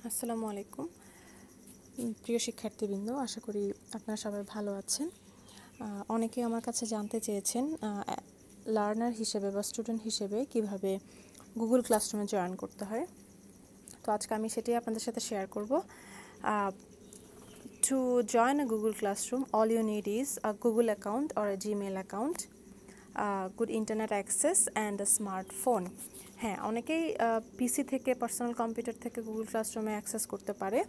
আসসালামু আলাইকুম প্রিয় শিক্ষার্থীবৃন্দ, আশা করি আপনারা সবাই ভালো আছেন। অনেকে আমার কাছে জানতে চেয়েছেন লার্নার হিসেবে বা স্টুডেন্ট হিসেবে কিভাবে গুগল ক্লাসরুমে জয়েন করতে হয়। তো আজকে আমি সেটাই আপনাদের সাথে শেয়ার করব। To join a Google Classroom, all you need is a Google account or a Gmail account, good internet access and a smartphone. হ্যাঁ, অনেকেই পিসি থেকে পার্সোনাল কম্পিউটার থেকে গুগল ক্লাসরুমে অ্যাক্সেস করতে পারে।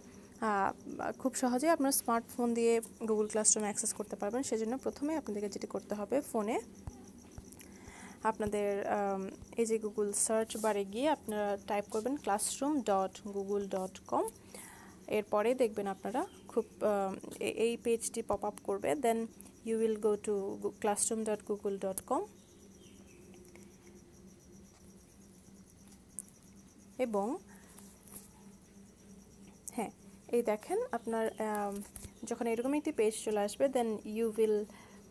খুব সহজেই আপনার স্মার্টফোন দিয়ে গুগল ক্লাসরুমে অ্যাক্সেস করতে পারবেন। সেজন্য প্রথমে আপনাদেরকে যেটি করতে হবে, ফোনে আপনাদের এই যে গুগল সার্চ বারে গিয়ে আপনারা টাইপ করবেন classroom.google.com। এরপরে দেখবেন আপনারা খুব এই পেজটি পপ আপ করবে। Then you will go to classroom.google.com এবং হ্যাঁ, এই দেখেন আপনার যখন এরকম একটি পেজ চলে আসবে, then you will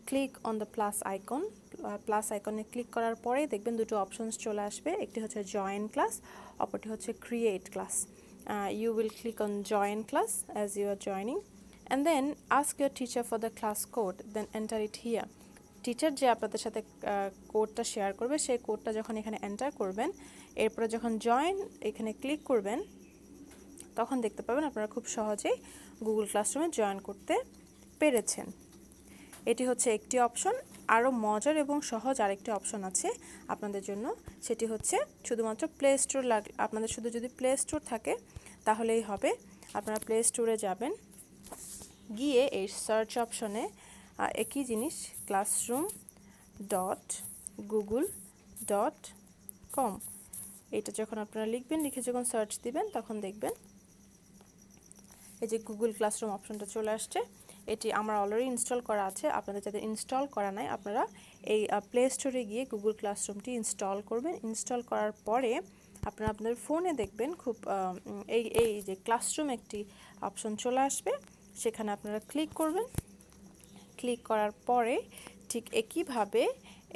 click on the plus আইকনে ক্লিক করার পরে দেখবেন দুটো অপশনস চলে আসবে। একটি হচ্ছে জয়েন ক্লাস, অপরটি হচ্ছে create class. You will click on join class as you are joining and then ask your teacher for the class code, then enter it here. Teacher যে আপনাদের সাথে কোডটা শেয়ার করবে, সেই কোডটা যখন এখানে এন্টার করবেন, এরপরে যখন জয়েন এখানে ক্লিক করবেন, তখন দেখতে পাবেন আপনারা খুব সহজেই গুগল ক্লাসরুমে জয়েন করতে পেরেছেন। এটি হচ্ছে একটি অপশন। আরও মজার এবং সহজ আরেকটি অপশন আছে আপনাদের জন্য, সেটি হচ্ছে শুধুমাত্র প্লে স্টোর আপনাদের শুধু যদি প্লে স্টোর থাকে তাহলেই হবে। আপনারা প্লে স্টোরে যাবেন, গিয়ে এই সার্চ অপশনে একই জিনিস classroom.google.com এটা যখন আপনারা লিখবেন, লিখে যখন সার্চ দিবেন, তখন দেখবেন এই যে গুগল ক্লাসরুম অপশনটা চলে আসছে। এটি আমার অলরেডি ইনস্টল করা আছে। আপনাদের যাদের ইনস্টল করা নাই, আপনারা এই প্লে স্টোরে গিয়ে গুগল ক্লাসরুমটি ইনস্টল করবেন। ইনস্টল করার পরে আপনারা আপনাদের ফোনে দেখবেন খুব এই যে ক্লাসরুম একটি অপশন চলে আসবে, সেখানে আপনারা ক্লিক করবেন। ক্লিক করার পরে ঠিক একইভাবে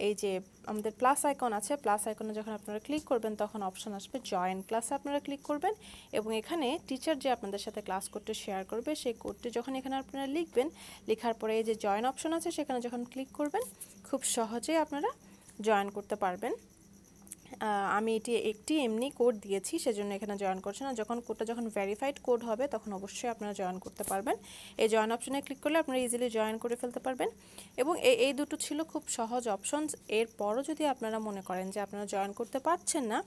এই যে আমাদের প্লাস আইকন আছে, প্লাস আইকনে যখন আপনারা ক্লিক করবেন, তখন অপশন আসবে জয়েন ক্লাসে আপনারা ক্লিক করবেন এবং এখানে টিচার যে আপনাদের সাথে ক্লাস কোডটি শেয়ার করবে, সেই কোডটি যখন এখানে আপনারা লিখবেন, লেখার পরে এই যে জয়েন অপশন আছে, সেখানে যখন ক্লিক করবেন, খুব সহজেই আপনারা জয়েন করতে পারবেন। আমি একটি এমনি কোড দিয়েছি, সেজন্য এখানে জয়েন করছে না। কোডটা যখন ভেরিফাইড কোড হবে, তখন অবশ্যই আপনারা জয়েন করতে পারবেন। এই জয়েন অপশনে ক্লিক করলে আপনারা ইজিলি জয়েন করে ফেলতে পারবেন। এবং এই দুটো ছিল খুব সহজ অপশনস। এরপরও যদি আপনারা মনে করেন যে আপনারা জয়েন করতে পারছেন না,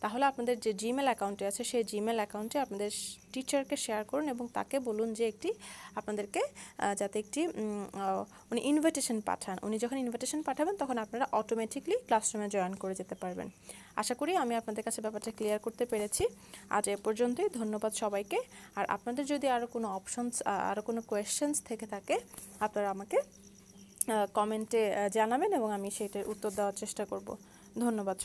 তাহলে আপনাদের যে জিমেল অ্যাকাউন্টে আছে, সেই জিমেল অ্যাকাউন্টে আপনাদের টিচারকে শেয়ার করুন এবং তাকে বলুন যে আপনাদেরকে যাতে উনি ইনভিটেশন পাঠান। উনি যখন ইনভিটেশন পাঠাবেন, তখন আপনারা অটোমেটিকলি ক্লাসরুমে জয়েন করে যেতে পারবেন। আশা করি আমি আপনাদের কাছে ব্যাপারটা ক্লিয়ার করতে পেরেছি। আজ এ পর্যন্তই। ধন্যবাদ সবাইকে। আর আপনাদের যদি আরও কোনো অপশনস, আরও কোনো কোয়েশ্চেন্স থেকে থাকে, আপনারা আমাকে কমেন্টে জানাবেন এবং আমি সেটার উত্তর দেওয়ার চেষ্টা করব। ধন্যবাদ।